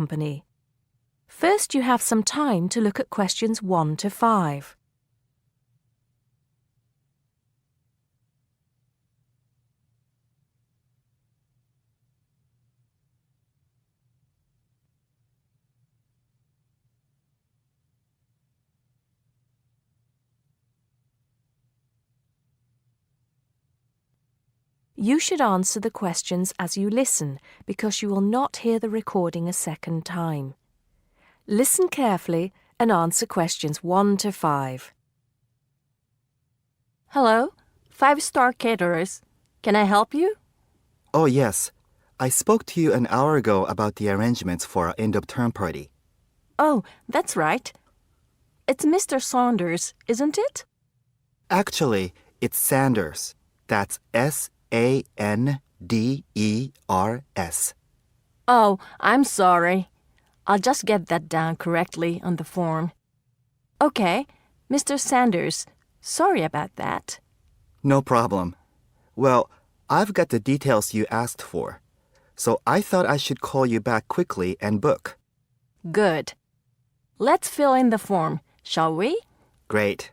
company. First, you have some time to look at questions 1 to 5. You should answer the questions as you listen because you will not hear the recording a second time. Listen carefully and answer questions 1 to 5. Hello, 5-star caterers. Can I help you? Oh, yes. I spoke to you an hour ago about the arrangements for our end-of-term party. Oh, that's right. It's Mr. Saunders, isn't it? Actually, it's Sanders. That's Sanders. Oh, I'm sorry. I'll just get that down correctly on the form. Okay, Mr. Sanders, sorry about that. No problem. Well, I've got the details you asked for, so I thought I should call you back quickly and book. Good. Let's fill in the form, shall we? Great.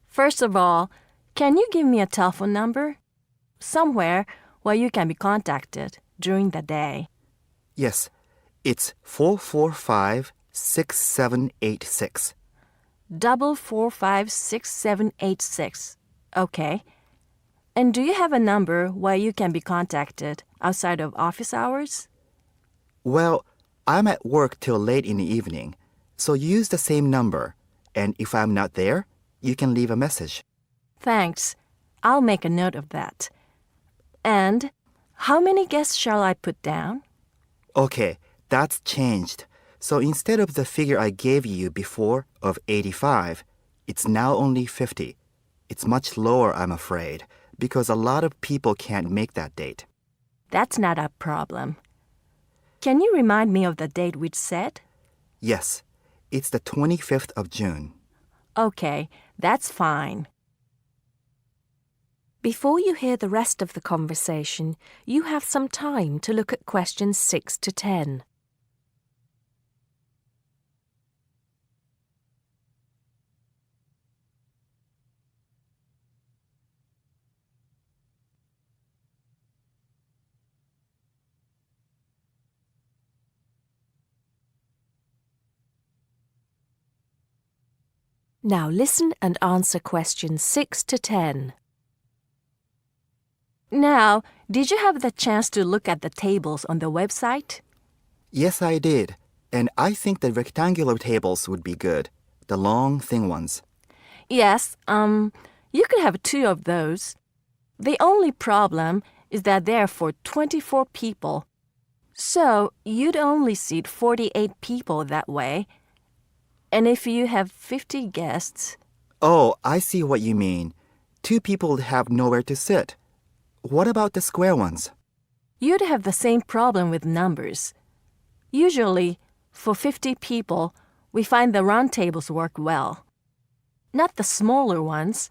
First of all, can you give me a telephone number? Somewhere where you can be contacted during the day. Yes, it's 445-6786. 445-6786. Okay. And do you have a number where you can be contacted outside of office hours? Well, I'm at work till late in the evening, so use the same number, and if I'm not there, you can leave a message. Thanks. I'll make a note of that. And how many guests shall I put down? Okay, that's changed. So instead of the figure I gave you before of 85, it's now only 50. It's much lower, I'm afraid, because a lot of people can't make that date. That's not a problem. Can you remind me of the date we'd set? Yes, it's the 25th of June. Okay, that's fine. Before you hear the rest of the conversation, you have some time to look at questions 6 to 10. Now listen and answer questions 6 to 10. Now, did you have the chance to look at the tables on the website? Yes, I did. And I think the rectangular tables would be good. The long, thin ones. Yes, you could have 2 of those. The only problem is that they're for 24 people. So you'd only seat 48 people that way. And if you have 50 guests... Oh, I see what you mean. 2 people have nowhere to sit. What about the square ones? You'd have the same problem with numbers. Usually, for 50 people, we find the round tables work well. Not the smaller ones.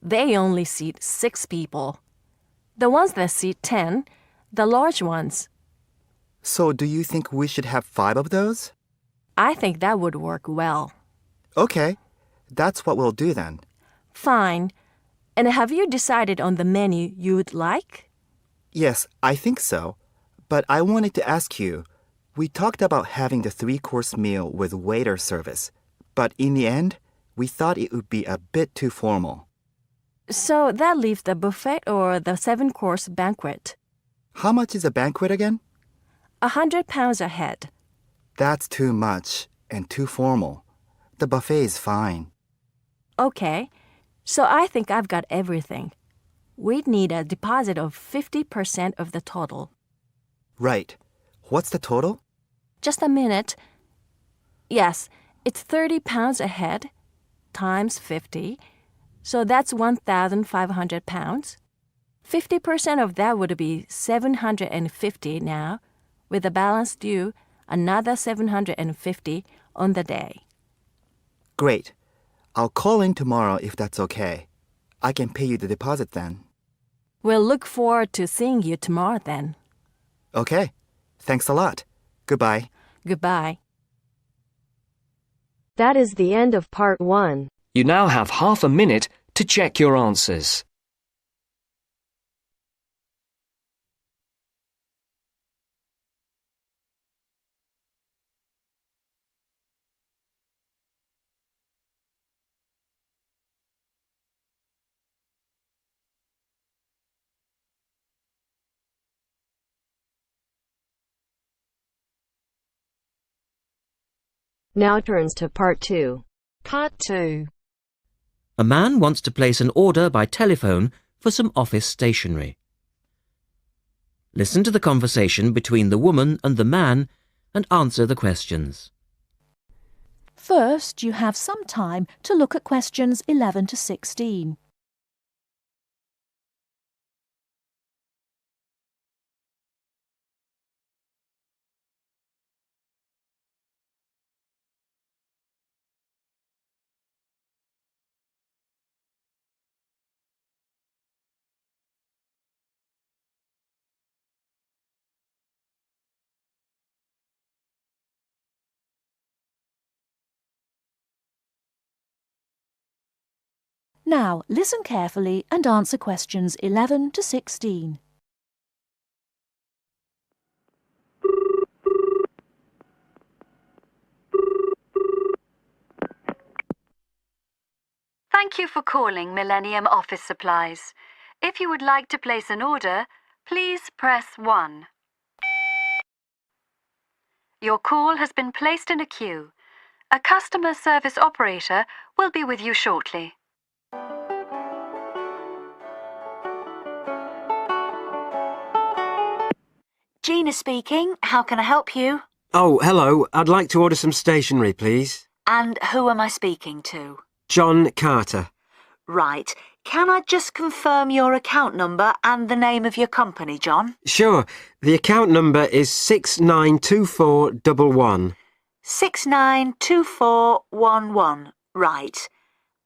They only seat 6 people. The ones that seat 10, the large ones. So do you think we should have 5 of those? I think that would work well. Okay, that's what we'll do then. Fine. And have you decided on the menu you would like? Yes, I think so. But I wanted to ask you, we talked about having the 3-course meal with waiter service, but in the end, we thought it would be a bit too formal. So that leaves the buffet or the 7-course banquet. How much is a banquet again? £100 a head. That's too much and too formal. The buffet is fine. Okay, so I think I've got everything. We'd need a deposit of 50% of the total. Right. What's the total? Just a minute. Yes, it's £30 a head times 50, so that's £1,500. 50% of that would be $750 now, with the balance due another $750 on the day. Great. I'll call in tomorrow if that's okay. I can pay you the deposit then. We'll look forward to seeing you tomorrow then. Okay. Thanks a lot. Goodbye. Goodbye. That is the end of part 1. You now have half a minute to check your answers. Now turns to part 2. Part 2. A man wants to place an order by telephone for some office stationery. Listen to the conversation between the woman and the man and answer the questions. First, you have some time to look at questions 11 to 16. Now, listen carefully and answer questions 11 to 16. Thank you for calling Millennium Office Supplies. If you would like to place an order, please press 1. Your call has been placed in a queue. A customer service operator will be with you shortly. Gina speaking. How can I help you? Oh, hello. I'd like to order some stationery, please. And who am I speaking to? John Carter. Right. Can I just confirm your account number and the name of your company, John? Sure. The account number is 692411. 692411. Right.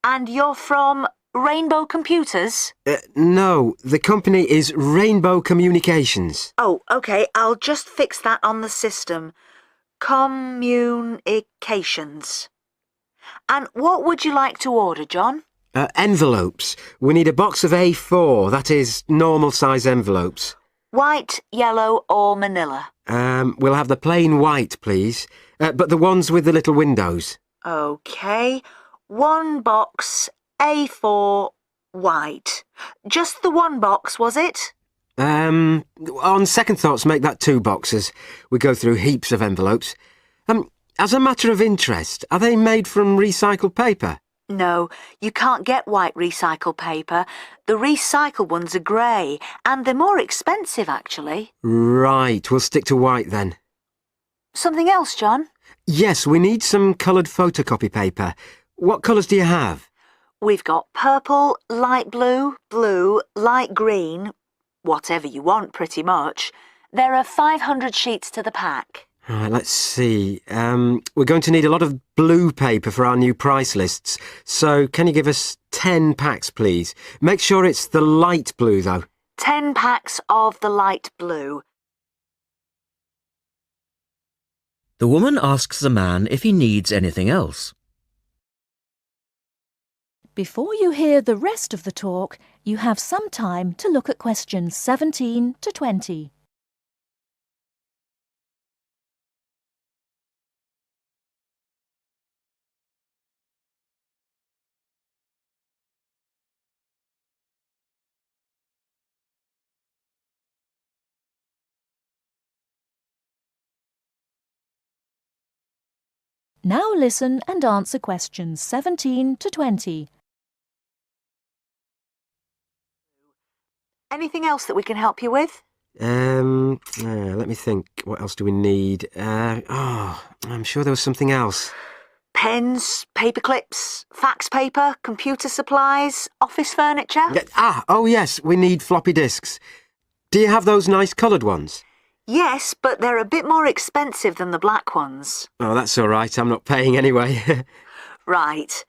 And you're from Rainbow Computers? No, the company is Rainbow Communications. Oh, okay. I'll just fix that on the system. Communications. And what would you like to order, John? Envelopes. We need a box of A4, that is, normal size envelopes. White, yellow or manila? We'll have the plain white, please. But the ones with the little windows. Okay. One box, A4, white. Just the one box, was it? On second thoughts, make that 2 boxes. We go through heaps of envelopes. As a matter of interest, are they made from recycled paper? No, you can't get white recycled paper. The recycled ones are grey, and they're more expensive, actually. Right, we'll stick to white then. Something else, John? Yes, we need some coloured photocopy paper. What colours do you have? We've got purple, light blue, blue, light green, whatever you want, pretty much. There are 500 sheets to the pack. Right, let's see. We're going to need a lot of blue paper for our new price lists. So can you give us 10 packs, please? Make sure it's the light blue, though. 10 packs of the light blue. The woman asks the man if he needs anything else. Before you hear the rest of the talk, you have some time to look at questions 17 to 20. Now listen and answer questions 17 to 20. Anything else that we can help you with? Let me think. What else do we need? I'm sure there was something else. Pens, paper clips, fax paper, computer supplies, office furniture? Oh yes, we need floppy disks. Do you have those nice coloured ones? Yes, but they're a bit more expensive than the black ones. Oh, that's all right. I'm not paying anyway. Right.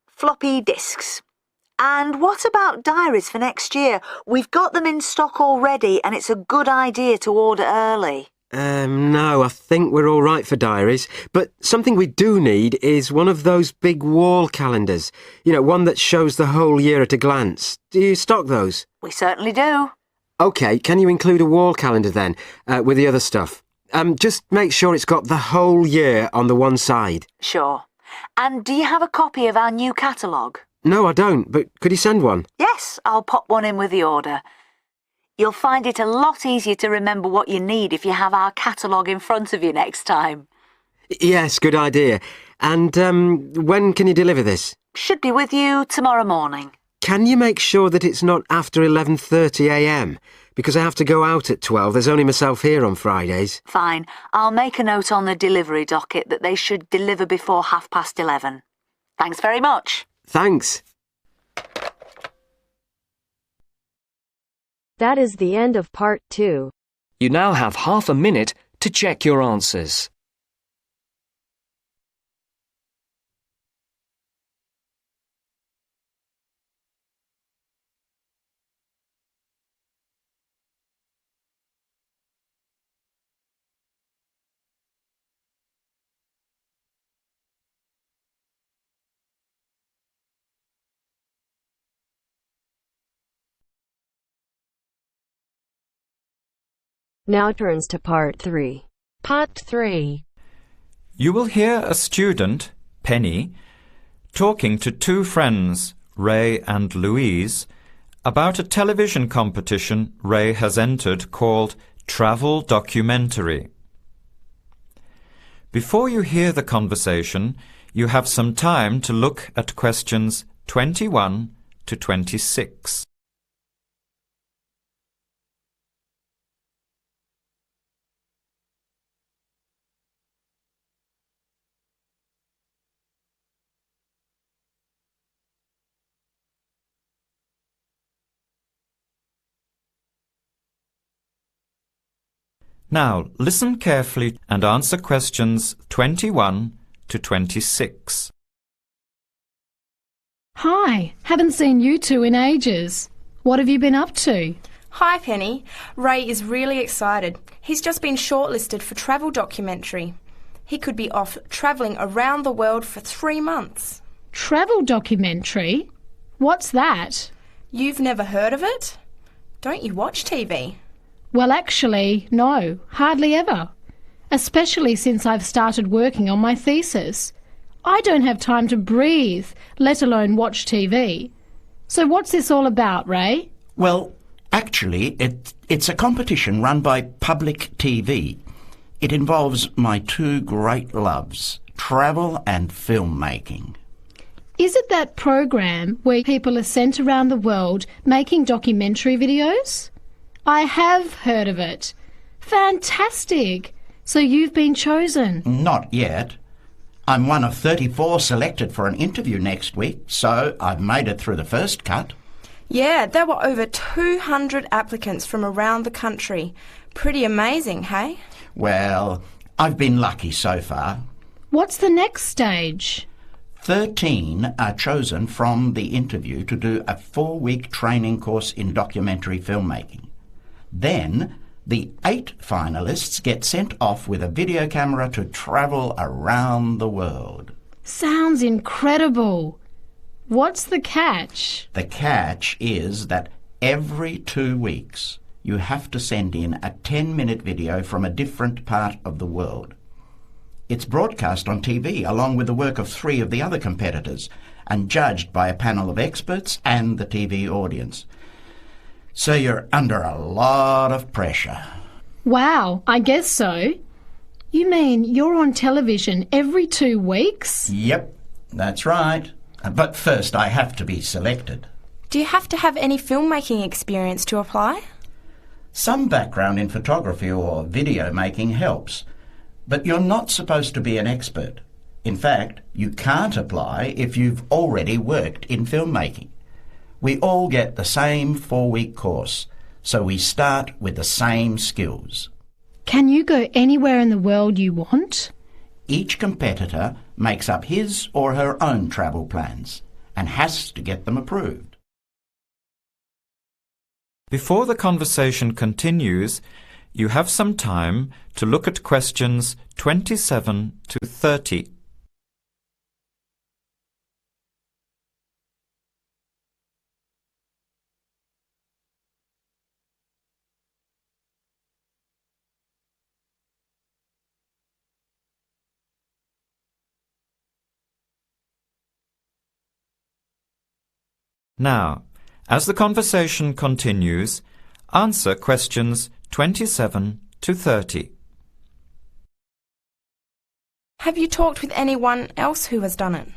Floppy disks. And what about diaries for next year? We've got them in stock already and it's a good idea to order early. No, I think we're all right for diaries. But something we do need is one of those big wall calendars. You know, one that shows the whole year at a glance. Do you stock those? We certainly do. OK, can you include a wall calendar then, with the other stuff? Just make sure it's got the whole year on the one side. Sure. And do you have a copy of our new catalogue? No, I don't, but could you send one? Yes, I'll pop one in with the order. You'll find it a lot easier to remember what you need if you have our catalogue in front of you next time. Yes, good idea. And when can you deliver this? Should be with you tomorrow morning. Can you make sure that it's not after 11:30am? Because I have to go out at 12. There's only myself here on Fridays. Fine. I'll make a note on the delivery docket that they should deliver before 11:30. Thanks very much. Thanks. That is the end of part 2. You now have half a minute to check your answers. Now turns to part 3. Part 3. You will hear a student, Penny, talking to two friends, Ray and Louise, about a television competition Ray has entered called Travel Documentary. Before you hear the conversation, you have some time to look at questions 21 to 26. Now, listen carefully and answer questions 21 to 26. Hi, haven't seen you two in ages. What have you been up to? Hi, Penny. Ray is really excited. He's just been shortlisted for Travel Documentary. He could be off travelling around the world for 3 months. Travel documentary? What's that? You've never heard of it? Don't you watch TV? Well, actually, no, hardly ever. Especially since I've started working on my thesis. I don't have time to breathe, let alone watch TV. So what's this all about, Ray? Well, actually, it's a competition run by public TV. It involves my two great loves, travel and filmmaking. Is it that program where people are sent around the world making documentary videos? I have heard of it. Fantastic! So you've been chosen? Not yet. I'm one of 34 selected for an interview next week, so I've made it through the first cut. Yeah, there were over 200 applicants from around the country. Pretty amazing, hey? Well, I've been lucky so far. What's the next stage? 13 are chosen from the interview to do a 4-week training course in documentary filmmaking. Then, the 8 finalists get sent off with a video camera to travel around the world. Sounds incredible. What's the catch? The catch is that every 2 weeks you have to send in a 10-minute video from a different part of the world. It's broadcast on TV along with the work of 3 of the other competitors and judged by a panel of experts and the TV audience. So you're under a lot of pressure. Wow, I guess so. You mean you're on television every 2 weeks? Yep, that's right. But first I have to be selected. Do you have to have any filmmaking experience to apply? Some background in photography or video making helps, but you're not supposed to be an expert. In fact, you can't apply if you've already worked in filmmaking. We all get the same 4-week course, so we start with the same skills. Can you go anywhere in the world you want? Each competitor makes up his or her own travel plans and has to get them approved. Before the conversation continues, you have some time to look at questions 27 to 30. Now, as the conversation continues, answer questions 27 to 30. Have you talked with anyone else who has done it?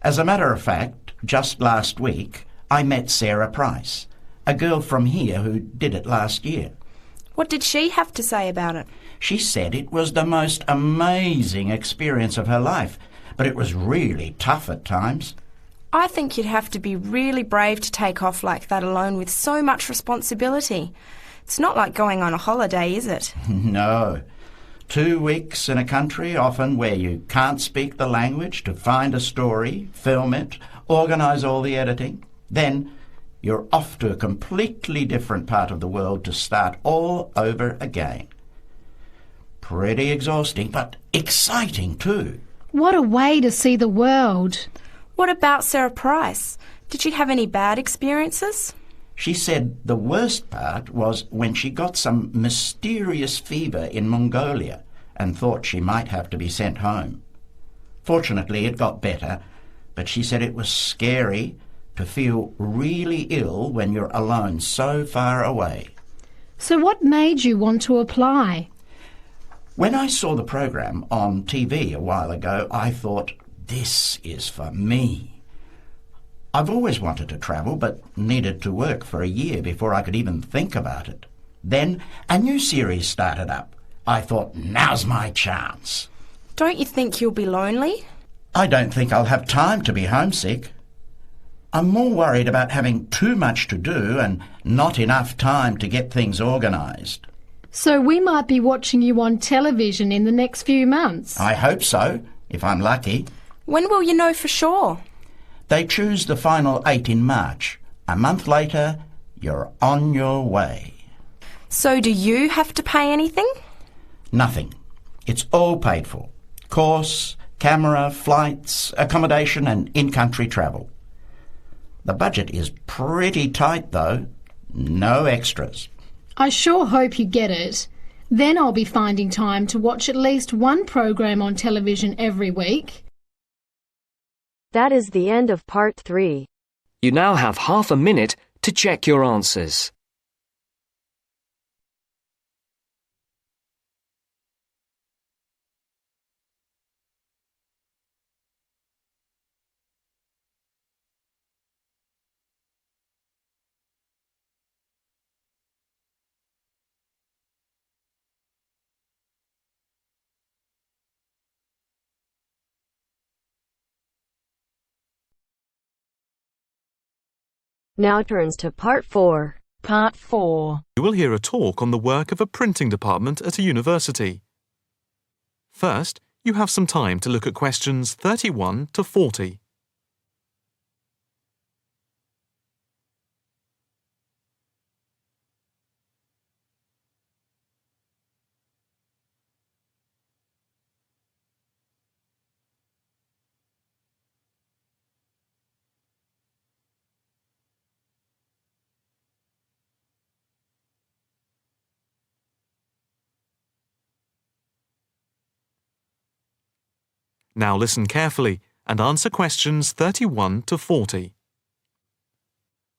As a matter of fact, just last week I met Sarah Price, a girl from here who did it last year. What did she have to say about it? She said it was the most amazing experience of her life, but it was really tough at times. I think you'd have to be really brave to take off like that alone with so much responsibility. It's not like going on a holiday, is it? No. 2 weeks in a country often where you can't speak the language to find a story, film it, organise all the editing. Then you're off to a completely different part of the world to start all over again. Pretty exhausting, but exciting too. What a way to see the world. What about Sarah Price? Did she have any bad experiences? She said the worst part was when she got some mysterious fever in Mongolia and thought she might have to be sent home. Fortunately, it got better, but she said it was scary to feel really ill when you're alone so far away. So what made you want to apply? When I saw the program on TV a while ago, I thought, this is for me. I've always wanted to travel, but needed to work for a year before I could even think about it. Then a new series started up. I thought, now's my chance. Don't you think you'll be lonely? I don't think I'll have time to be homesick. I'm more worried about having too much to do and not enough time to get things organised. So we might be watching you on television in the next few months. I hope so, if I'm lucky. When will you know for sure? They choose the final 8 in March. A month later, you're on your way. So do you have to pay anything? Nothing. It's all paid for. Course, camera, flights, accommodation and in-country travel. The budget is pretty tight though. No extras. I sure hope you get it. Then I'll be finding time to watch at least one program on television every week. That is the end of part 3. You now have half a minute to check your answers. Now turns to part 4. Part 4. You will hear a talk on the work of a printing department at a university. First, you have some time to look at questions 31 to 40. Now listen carefully and answer questions 31 to 40.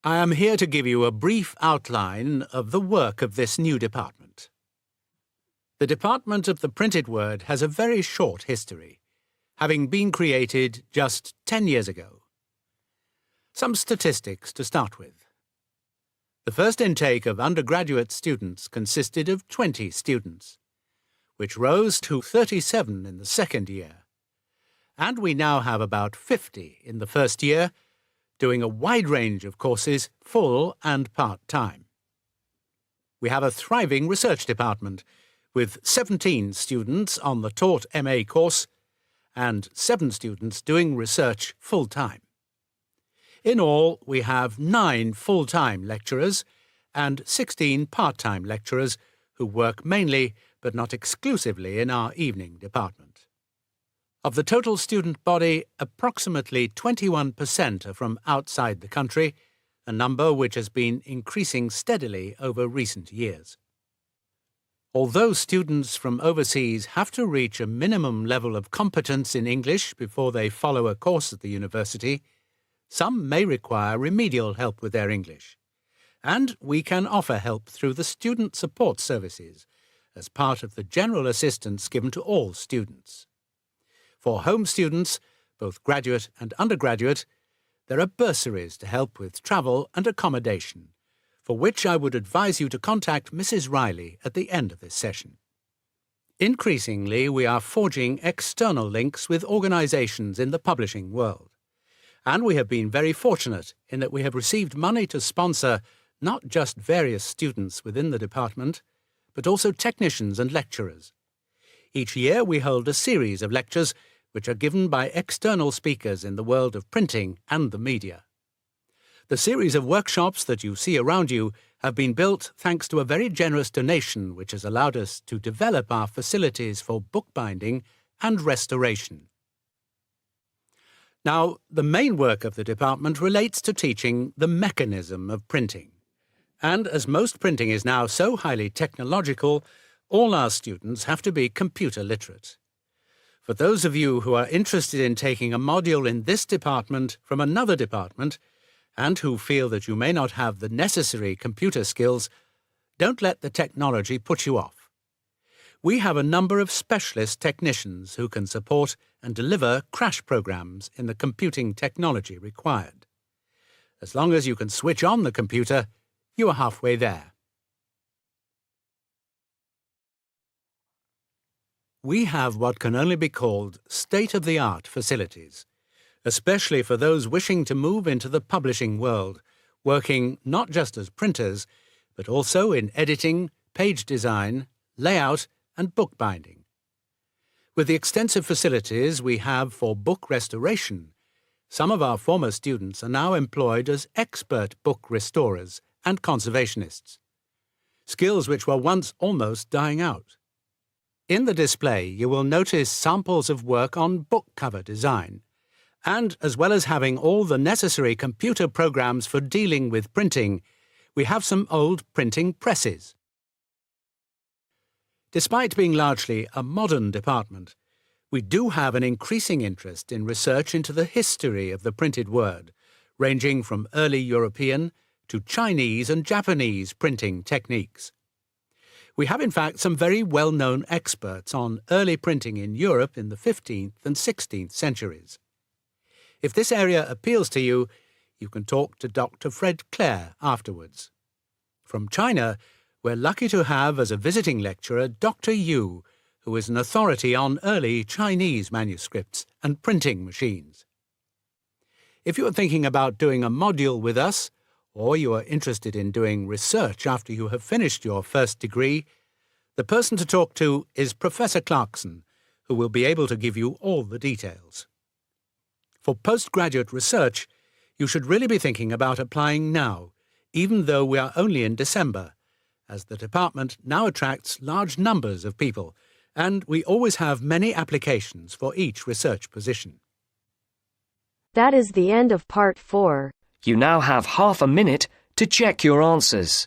I am here to give you a brief outline of the work of this new department. The Department of the Printed Word has a very short history, having been created just 10 years ago. Some statistics to start with. The first intake of undergraduate students consisted of 20 students, which rose to 37 in the second year. And we now have about 50 in the first year, doing a wide range of courses, full and part-time. We have a thriving research department, with 17 students on the taught MA course and 7 students doing research full-time. In all, we have 9 full-time lecturers and 16 part-time lecturers who work mainly, but not exclusively, in our evening department. Of the total student body, approximately 21% are from outside the country, a number which has been increasing steadily over recent years. Although students from overseas have to reach a minimum level of competence in English before they follow a course at the university, some may require remedial help with their English, and we can offer help through the Student Support Services as part of the general assistance given to all students. For home students, both graduate and undergraduate, there are bursaries to help with travel and accommodation, for which I would advise you to contact Mrs. Riley at the end of this session. Increasingly, we are forging external links with organisations in the publishing world, and we have been very fortunate in that we have received money to sponsor not just various students within the department, but also technicians and lecturers. Each year we hold a series of lectures which are given by external speakers in the world of printing and the media. The series of workshops that you see around you have been built thanks to a very generous donation which has allowed us to develop our facilities for bookbinding and restoration. Now, the main work of the department relates to teaching the mechanism of printing. And as most printing is now so highly technological, all our students have to be computer literate. For those of you who are interested in taking a module in this department from another department, and who feel that you may not have the necessary computer skills, don't let the technology put you off. We have a number of specialist technicians who can support and deliver crash programs in the computing technology required. As long as you can switch on the computer, you are halfway there. We have what can only be called state-of-the-art facilities, especially for those wishing to move into the publishing world, working not just as printers, but also in editing, page design, layout, and bookbinding. With the extensive facilities we have for book restoration, some of our former students are now employed as expert book restorers and conservationists, skills which were once almost dying out. In the display you will notice samples of work on book cover design, and as well as having all the necessary computer programs for dealing with printing, we have some old printing presses. Despite being largely a modern department, we do have an increasing interest in research into the history of the printed word, ranging from early European to Chinese and Japanese printing techniques. We have in fact some very well-known experts on early printing in Europe in the 15th and 16th centuries. If this area appeals to you, you can talk to Dr. Fred Clare afterwards. From China, we're lucky to have as a visiting lecturer Dr. Yu, who is an authority on early Chinese manuscripts and printing machines. If you are thinking about doing a module with us, or you are interested in doing research after you have finished your first degree, the person to talk to is Professor Clarkson, who will be able to give you all the details. For postgraduate research, you should really be thinking about applying now, even though we are only in December, as the department now attracts large numbers of people, and we always have many applications for each research position. That is the end of part 4. You now have half a minute to check your answers.